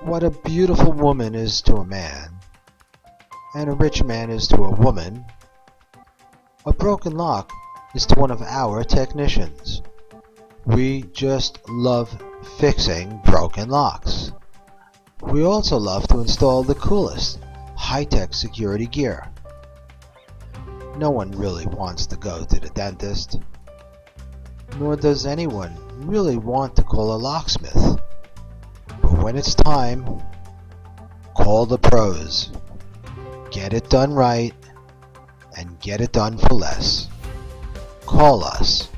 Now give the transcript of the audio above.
What a beautiful woman is to a man, and a rich man is to a woman, a broken lock is to one of our technicians. We just love fixing broken locks. We also love to install the coolest, high-tech security gear. No one really wants to go to the dentist, nor does anyone really want to call a locksmith. But when it's time, call the pros. Get it done right, and get it done for less. Call us.